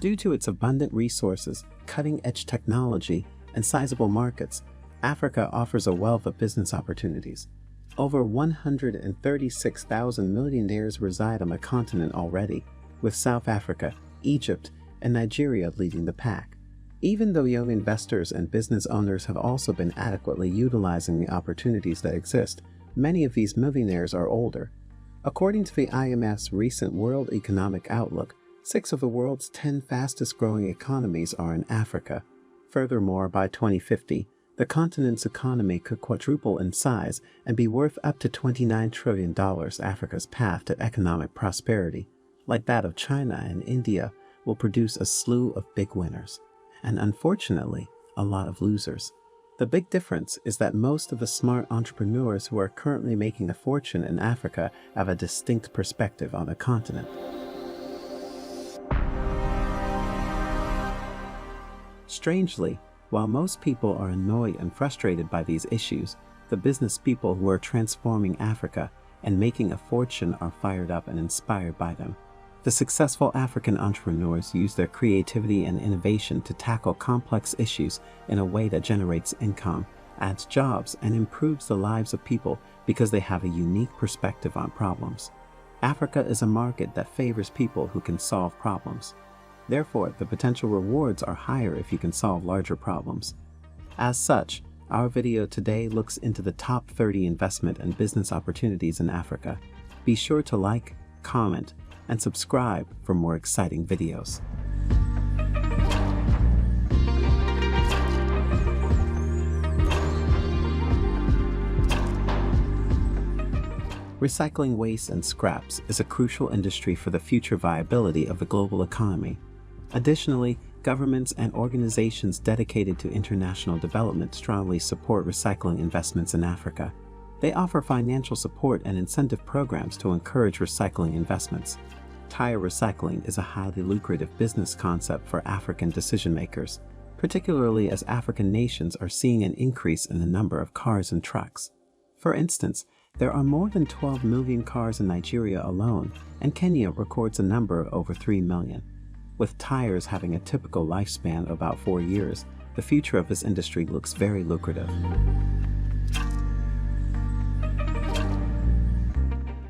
Due to its abundant resources, cutting-edge technology, and sizable markets, Africa offers a wealth of business opportunities. Over 136,000 millionaires reside on the continent already, with South Africa, Egypt, and Nigeria leading the pack. Even though young investors and business owners have also been adequately utilizing the opportunities that exist, many of these millionaires are older. According to the IMF's recent World Economic Outlook, 6 of the world's 10 fastest-growing economies are in Africa. Furthermore, by 2050, the continent's economy could quadruple in size and be worth up to $29 trillion. Africa's path to economic prosperity, like that of China and India, will produce a slew of big winners, and unfortunately, a lot of losers. The big difference is that most of the smart entrepreneurs who are currently making a fortune in Africa have a distinct perspective on the continent. Strangely, while most people are annoyed and frustrated by these issues, the business people who are transforming Africa and making a fortune are fired up and inspired by them. The successful African entrepreneurs use their creativity and innovation to tackle complex issues in a way that generates income, adds jobs, and improves the lives of people because they have a unique perspective on problems. Africa is a market that favors people who can solve problems. Therefore, the potential rewards are higher if you can solve larger problems. As such, our video today looks into the top 30 investment and business opportunities in Africa. Be sure to like, comment, and subscribe for more exciting videos. Recycling waste and scraps is a crucial industry for the future viability of the global economy. Additionally, governments and organizations dedicated to international development strongly support recycling investments in Africa. They offer financial support and incentive programs to encourage recycling investments. Tire recycling is a highly lucrative business concept for African decision-makers, particularly as African nations are seeing an increase in the number of cars and trucks. For instance, there are more than 12 million cars in Nigeria alone, and Kenya records a number of over 3 million. With tires having a typical lifespan of about 4 years, the future of this industry looks very lucrative.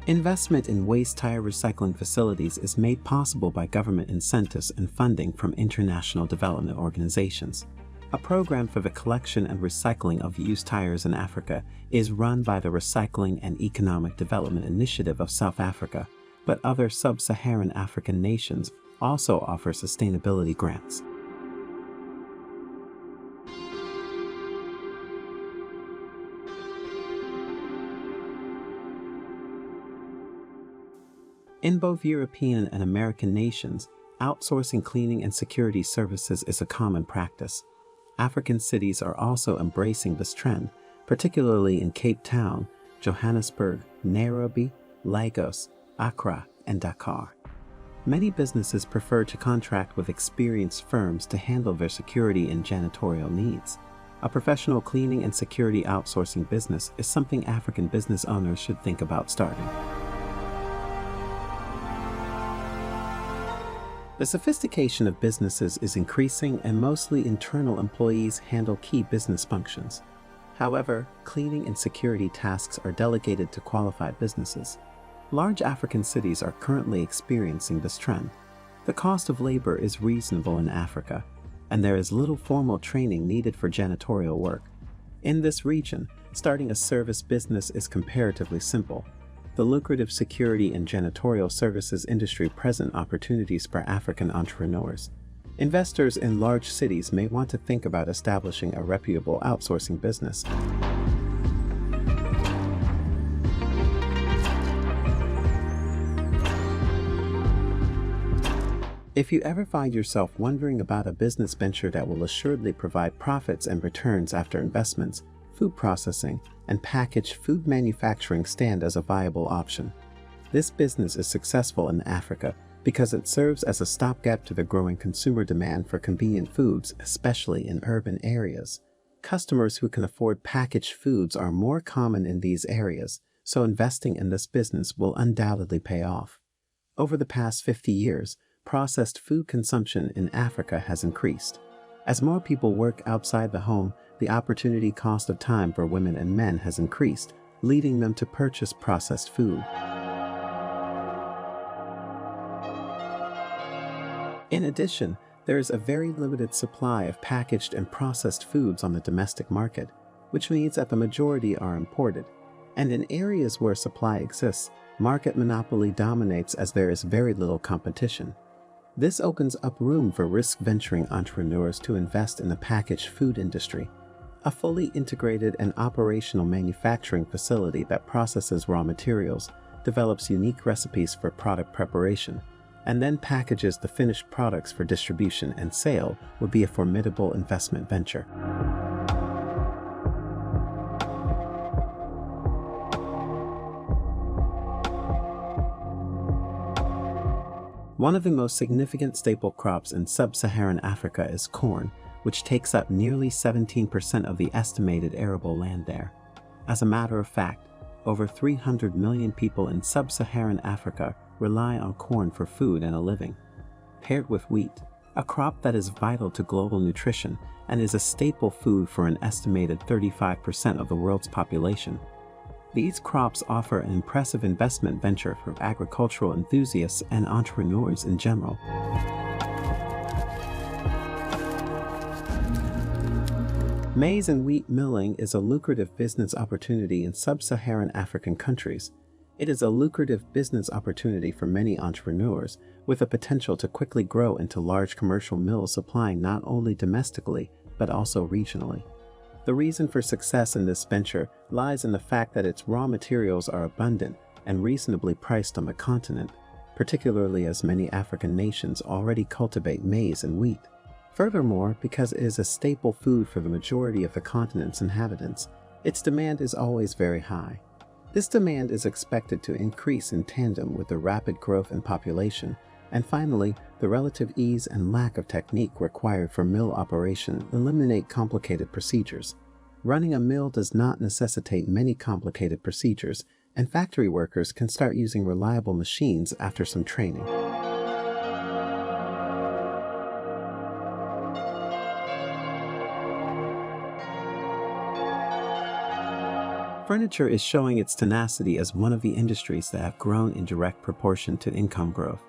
Investment in waste tire recycling facilities is made possible by government incentives and funding from international development organizations. A program for the collection and recycling of used tires in Africa is run by the Recycling and Economic Development Initiative of South Africa, but other sub-Saharan African nations also offer sustainability grants. In both European and American nations, outsourcing cleaning and security services is a common practice. African cities are also embracing this trend, particularly in Cape Town, Johannesburg, Nairobi, Lagos, Accra, and Dakar. Many businesses prefer to contract with experienced firms to handle their security and janitorial needs. A professional cleaning and security outsourcing business is something African business owners should think about starting. The sophistication of businesses is increasing, and mostly internal employees handle key business functions. However, cleaning and security tasks are delegated to qualified businesses. Large African cities are currently experiencing this trend. The cost of labor is reasonable in Africa, and there is little formal training needed for janitorial work. In this region, starting a service business is comparatively simple. The lucrative security and janitorial services industry present opportunities for African entrepreneurs. Investors in large cities may want to think about establishing a reputable outsourcing business. If you ever find yourself wondering about a business venture that will assuredly provide profits and returns after investments, food processing, and packaged food manufacturing stand as a viable option. This business is successful in Africa because it serves as a stopgap to the growing consumer demand for convenient foods, especially in urban areas. Customers who can afford packaged foods are more common in these areas, so investing in this business will undoubtedly pay off. Over the past 50 years, processed food consumption in Africa has increased. As more people work outside the home, the opportunity cost of time for women and men has increased, leading them to purchase processed food. In addition, there is a very limited supply of packaged and processed foods on the domestic market, which means that the majority are imported. And in areas where supply exists, market monopoly dominates as there is very little competition. This opens up room for risk-venturing entrepreneurs to invest in the packaged food industry, a fully integrated and operational manufacturing facility that processes raw materials, develops unique recipes for product preparation, and then packages the finished products for distribution and sale would be a formidable investment venture. One of the most significant staple crops in sub-Saharan Africa is corn, which takes up nearly 17% of the estimated arable land there. As a matter of fact, over 300 million people in sub-Saharan Africa rely on corn for food and a living. Paired with wheat, a crop that is vital to global nutrition and is a staple food for an estimated 35% of the world's population. These crops offer an impressive investment venture for agricultural enthusiasts and entrepreneurs in general. Maize and wheat milling is a lucrative business opportunity in sub-Saharan African countries. It is a lucrative business opportunity for many entrepreneurs, with the potential to quickly grow into large commercial mills supplying not only domestically, but also regionally. The reason for success in this venture lies in the fact that its raw materials are abundant and reasonably priced on the continent, particularly as many African nations already cultivate maize and wheat. Furthermore, because it is a staple food for the majority of the continent's inhabitants, its demand is always very high. This demand is expected to increase in tandem with the rapid growth in population, and finally, the relative ease and lack of technique required for mill operation eliminate complicated procedures. Running a mill does not necessitate many complicated procedures, and factory workers can start using reliable machines after some training. Furniture is showing its tenacity as one of the industries that have grown in direct proportion to income growth,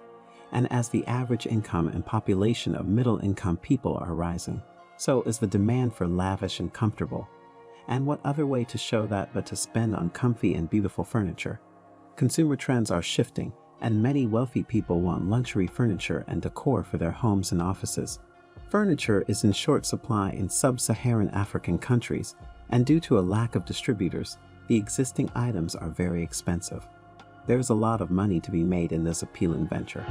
and as the average income and population of middle-income people are rising, so is the demand for lavish and comfortable. And what other way to show that but to spend on comfy and beautiful furniture? Consumer trends are shifting, and many wealthy people want luxury furniture and decor for their homes and offices. Furniture is in short supply in sub-Saharan African countries, and due to a lack of distributors, the existing items are very expensive. There is a lot of money to be made in this appealing venture.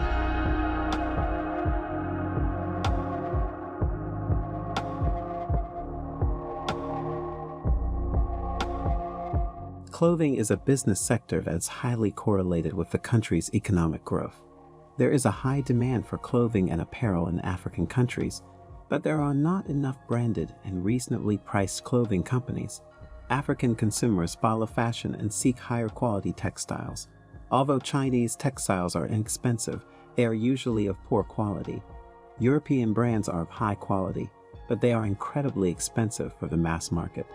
Clothing is a business sector that is highly correlated with the country's economic growth. There is a high demand for clothing and apparel in African countries, but there are not enough branded and reasonably priced clothing companies. African consumers follow fashion and seek higher quality textiles. Although Chinese textiles are inexpensive, they are usually of poor quality. European brands are of high quality, but they are incredibly expensive for the mass market.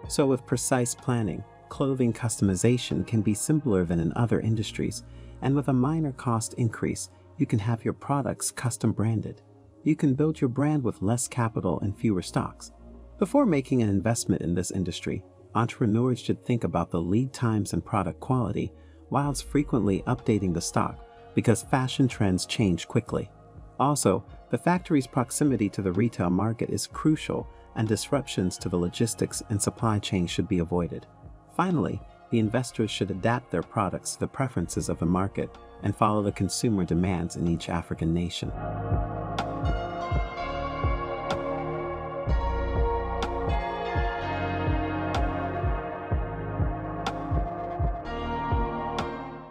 So with precise planning, clothing customization can be simpler than in other industries, and with a minor cost increase, you can have your products custom branded. You can build your brand with less capital and fewer stocks. Before making an investment in this industry, entrepreneurs should think about the lead times and product quality, whilst frequently updating the stock, because fashion trends change quickly. Also, the factory's proximity to the retail market is crucial, and disruptions to the logistics and supply chain should be avoided. Finally, the investors should adapt their products to the preferences of the market and follow the consumer demands in each African nation.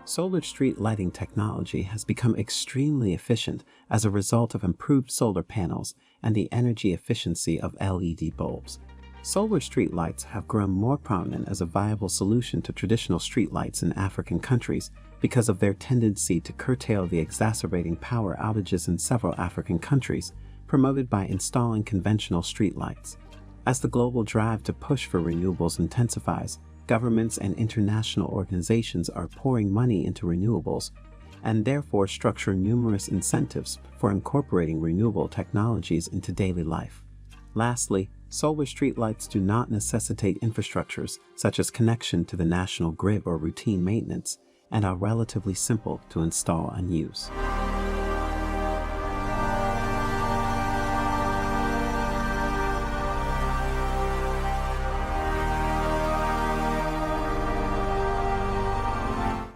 Solar street lighting technology has become extremely efficient as a result of improved solar panels and the energy efficiency of LED bulbs. Solar streetlights have grown more prominent as a viable solution to traditional streetlights in African countries because of their tendency to curtail the exacerbating power outages in several African countries, promoted by installing conventional streetlights. As the global drive to push for renewables intensifies, governments and international organizations are pouring money into renewables, and therefore structure numerous incentives for incorporating renewable technologies into daily life. Lastly, solar streetlights do not necessitate infrastructures such as connection to the national grid or routine maintenance, and are relatively simple to install and use.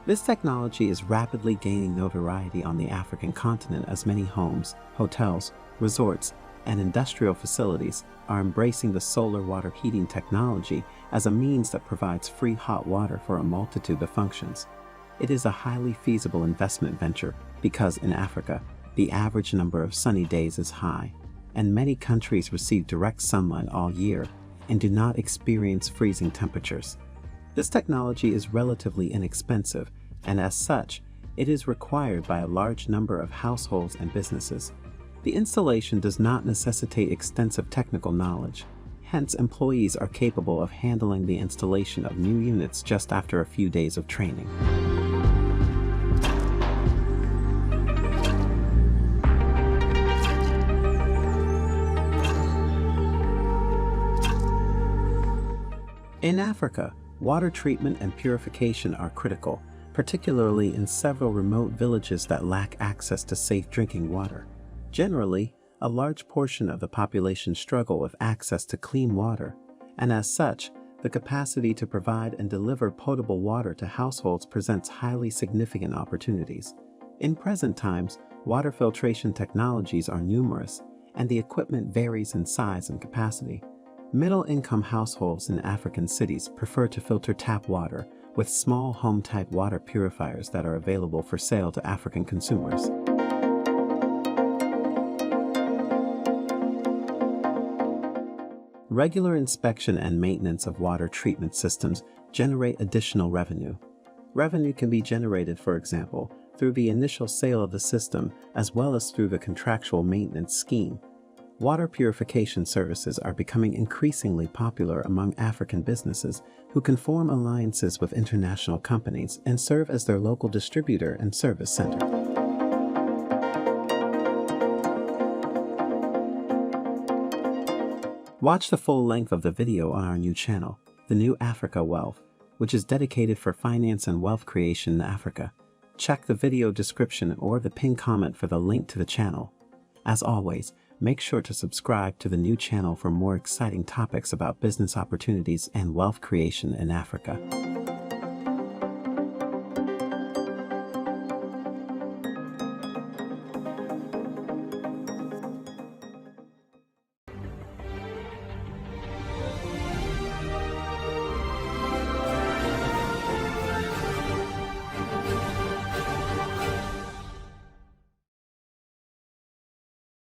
This technology is rapidly gaining notoriety on the African continent as many homes, hotels, resorts, and industrial facilities are embracing the solar water heating technology as a means that provides free hot water for a multitude of functions. It is a highly feasible investment venture because in Africa, the average number of sunny days is high, and many countries receive direct sunlight all year and do not experience freezing temperatures. This technology is relatively inexpensive, and as such, it is required by a large number of households and businesses. The installation does not necessitate extensive technical knowledge. Hence, employees are capable of handling the installation of new units just after a few days of training. In Africa, water treatment and purification are critical, particularly in several remote villages that lack access to safe drinking water. Generally, a large portion of the population struggle with access to clean water, and as such, the capacity to provide and deliver potable water to households presents highly significant opportunities. In present times, water filtration technologies are numerous, and the equipment varies in size and capacity. Middle-income households in African cities prefer to filter tap water with small home-type water purifiers that are available for sale to African consumers. Regular inspection and maintenance of water treatment systems generate additional revenue. Revenue can be generated, for example, through the initial sale of the system as well as through the contractual maintenance scheme. Water purification services are becoming increasingly popular among African businesses who can form alliances with international companies and serve as their local distributor and service center. Watch the full length of the video on our new channel, The New Africa Wealth, which is dedicated for finance and wealth creation in Africa. Check the video description or the pinned comment for the link to the channel. As always, make sure to subscribe to the new channel for more exciting topics about business opportunities and wealth creation in Africa.